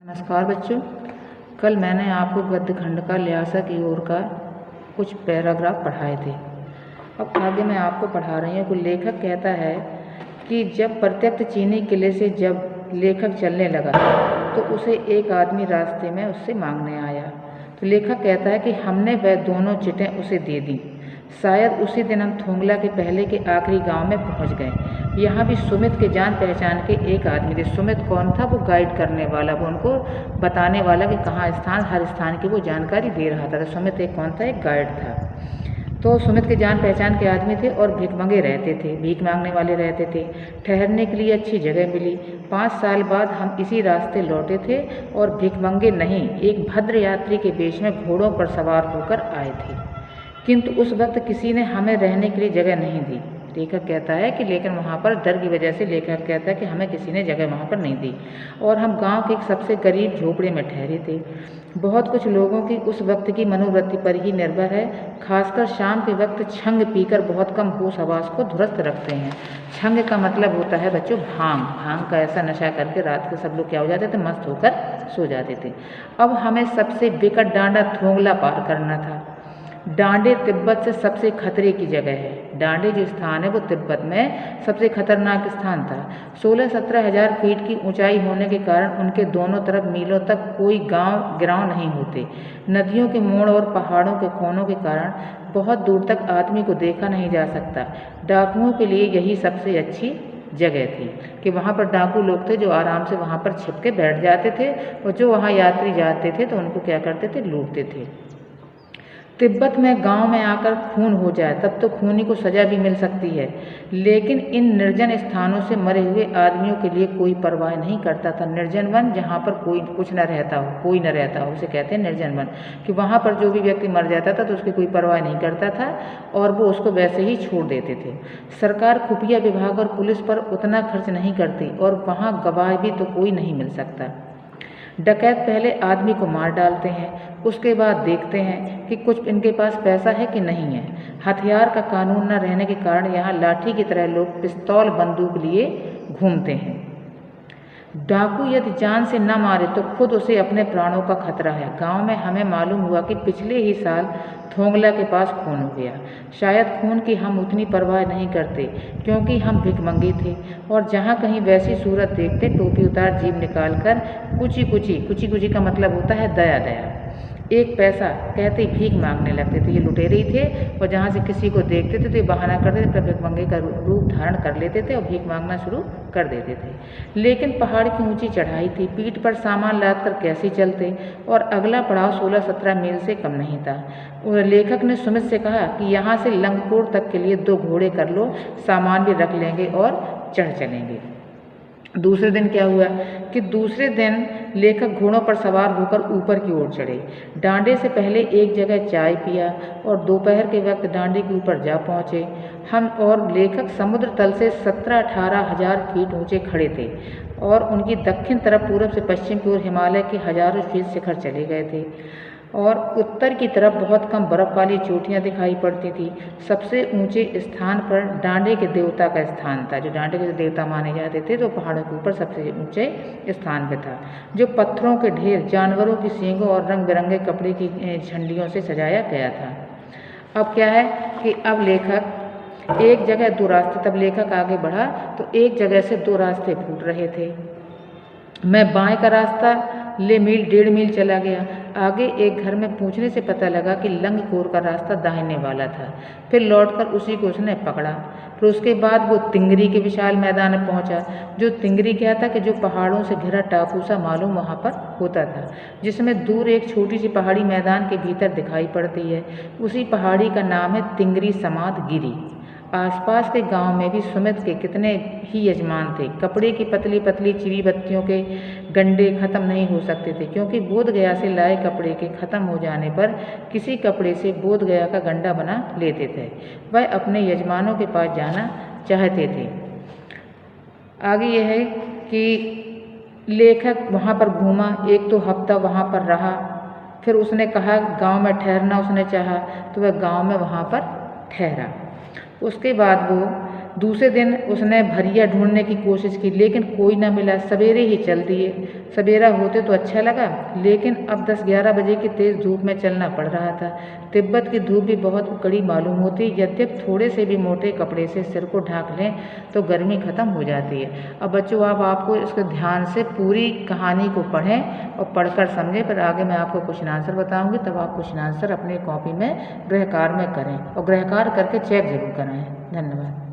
नमस्कार बच्चों। कल मैंने आपको गद्य खंड का ल्यासा की ओर का कुछ पैराग्राफ पढ़ाए थे। अब आगे मैं आपको पढ़ा रही हूँ कि लेखक कहता है कि जब प्रत्यक्ष चीनी किले से जब लेखक चलने लगा तो उसे एक आदमी रास्ते में उससे मांगने आया। तो लेखक कहता है कि हमने वह दोनों चिटें उसे दे दी। शायद उसी दिन हम थोंगला के पहले के आखिरी गांव में पहुंच गए। यहाँ भी सुमित के जान पहचान के एक आदमी थे। सुमित कौन था? वो गाइड करने वाला, वो उनको बताने वाला कि कहाँ स्थान, हर स्थान की वो जानकारी दे रहा था। तो सुमित एक कौन था? एक गाइड था। तो सुमित के जान पहचान के आदमी थे और भिखमंगे रहते थे, भीख मांगने वाले रहते थे। ठहरने के लिए अच्छी जगह मिली। 5 साल बाद हम इसी रास्ते लौटे थे और भिखमंगे नहीं, एक भद्र यात्री के वेश में घोड़ों पर सवार होकर आए थे, किंतु उस वक्त किसी ने हमें रहने के लिए जगह नहीं दी। लेखक कहता है कि लेकिन वहाँ पर डर की वजह से लेखक कहता है कि हमें किसी ने जगह वहाँ पर नहीं दी और हम गांव के एक सबसे गरीब झोपड़े में ठहरे थे। बहुत कुछ लोगों की उस वक्त की मनोवृत्ति पर ही निर्भर है। खासकर शाम के वक्त छंग पीकर बहुत कम होश हवास को दुरुस्त रखते हैं। छंग का मतलब होता है बच्चों भांग। भांग का ऐसा नशा करके रात के सब लोग क्या हो जाते थे? मस्त होकर सो जाते थे। अब हमें सबसे विकट डांडा थोंगला पार करना था। डांडे तिब्बत से सबसे खतरे की जगह है। डांडे जो स्थान है वो तिब्बत में सबसे खतरनाक स्थान था। 16-17 हजार फीट की ऊंचाई होने के कारण उनके दोनों तरफ मीलों तक कोई गिराव नहीं होते। नदियों के मोड़ और पहाड़ों के कोनों के कारण बहुत दूर तक आदमी को देखा नहीं जा सकता। डाकुओं के लिए यही सबसे अच्छी जगह थी कि वहाँ पर डाकू लोग थे जो आराम से वहाँ पर छिप के बैठ जाते थे और जो वहाँ यात्री जाते थे तो उनको क्या करते थे? लूटते थे। तिब्बत में गांव में आकर खून हो जाए तब तो खूनी को सजा भी मिल सकती है, लेकिन इन निर्जन स्थानों से मरे हुए आदमियों के लिए कोई परवाह नहीं करता था। निर्जन वन जहाँ पर कोई कुछ न रहता हो, कोई न रहता हो, उसे कहते हैं निर्जन वन। कि वहाँ पर जो भी व्यक्ति मर जाता था तो उसकी कोई परवाह नहीं करता था और वो उसको वैसे ही छोड़ देते थे। सरकार खुफिया विभाग और पुलिस पर उतना खर्च नहीं करती और वहाँ गवाह भी तो कोई नहीं मिल सकता। डकैत पहले आदमी को मार डालते हैं, उसके बाद देखते हैं कि कुछ इनके पास पैसा है कि नहीं है। हथियार का कानून न रहने के कारण यहाँ लाठी की तरह लोग पिस्तौल बंदूक लिए घूमते हैं। डाकू यदि जान से न मारे तो खुद उसे अपने प्राणों का खतरा है। गांव में हमें मालूम हुआ कि पिछले ही साल थोंगला के पास खून हो गया। शायद खून की हम उतनी परवाह नहीं करते क्योंकि हम भिखमंगे थे और जहाँ कहीं वैसी सूरत देखते टोपी उतार जीभ निकाल कर कुची कुची का मतलब होता है दया दया, एक पैसा कहते ही भीख मांगने लगते थे। ये लुटेरे ही थे और जहाँ से किसी को देखते थे तो ये बहाना करते थे, भिखमंगे का रूप धारण कर लेते थे और भीख मांगना शुरू कर देते थे। लेकिन पहाड़ की ऊंची चढ़ाई थी, पीठ पर सामान लाद कर कैसे चलते और अगला पड़ाव 16-17 मील से कम नहीं था। और लेखक ने सुमित से कहा कि यहाँ से लंगकोट तक के लिए 2 घोड़े कर लो, सामान भी रख लेंगे और चढ़ चलेंगे। दूसरे दिन क्या हुआ कि दूसरे दिन लेखक घोड़ों पर सवार होकर ऊपर की ओर चढ़े। डांडे से पहले एक जगह चाय पिया और दोपहर के वक्त डांडे के ऊपर जा पहुँचे। हम और लेखक समुद्र तल से 17-18 हजार फीट ऊंचे खड़े थे और उनकी दक्षिण तरफ पूर्व से पश्चिम की ओर हिमालय के हजारों फीट शिखर चले गए थे और उत्तर की तरफ बहुत कम बर्फ वाली चोटियाँ दिखाई पड़ती थी। सबसे ऊंचे स्थान पर डांडे के देवता का स्थान था। जो डांडे के देवता माने जाते थे तो पहाड़ों के ऊपर सबसे ऊंचे स्थान पर था, जो पत्थरों के ढेर, जानवरों की सींगों और रंग बिरंगे कपड़े की झंडियों से सजाया गया था। अब क्या है कि अब लेखक एक जगह 2 रास्ते, तब लेखक आगे बढ़ा तो एक जगह से 2 रास्ते फूट रहे थे। मैं बाएं का रास्ता ले मील 1.5 मील चला गया। आगे एक घर में पूछने से पता लगा कि लंगकोर का रास्ता दाहिने वाला था। फिर लौटकर उसी को उसने पकड़ा। फिर उसके बाद वो तिंगरी के विशाल मैदान में पहुंचा। जो तिंगरी क्या था कि जो पहाड़ों से घिरा टापू सा मालूम वहाँ पर होता था, जिसमें दूर एक छोटी सी पहाड़ी मैदान के भीतर दिखाई पड़ती है। उसी पहाड़ी का नाम है तिंगरी समाध गिरी। आसपास के गांव में भी सुमित के कितने ही यजमान थे। कपड़े की पतली पतली चिरी बत्तियों के गंडे खत्म नहीं हो सकते थे क्योंकि बोधगया से लाए कपड़े के खत्म हो जाने पर किसी कपड़े से बोधगया का गंडा बना लेते थे। वह अपने यजमानों के पास जाना चाहते थे। आगे यह है कि लेखक वहाँ पर घूमा, 1-2 हफ्ता वहाँ पर रहा। फिर उसने कहा गाँव में ठहरना उसने चाहा तो वह गाँव में वहाँ पर ठहरा। उसके बाद वो दूसरे दिन उसने भरिया ढूंढने की कोशिश की लेकिन कोई ना मिला। सवेरे ही चल दिए। सवेरा होते तो अच्छा लगा, लेकिन अब 10-11 बजे की तेज़ धूप में चलना पड़ रहा था। तिब्बत की धूप भी बहुत कड़ी मालूम होती, यद्यप थोड़े से भी मोटे कपड़े से सिर को ढाँक लें तो गर्मी खत्म हो जाती है। अब बच्चों, अब आपको इसको ध्यान से पूरी कहानी को पढ़ें और पढ़कर समझें। फिर आगे मैं आपको क्वेश्चन आंसर बताऊंगी, तब आप क्वेश्चन आंसर अपनी कॉपी में गृह कार्य में करें और गृह कार्य करके चेक जरूर कराएं। धन्यवाद।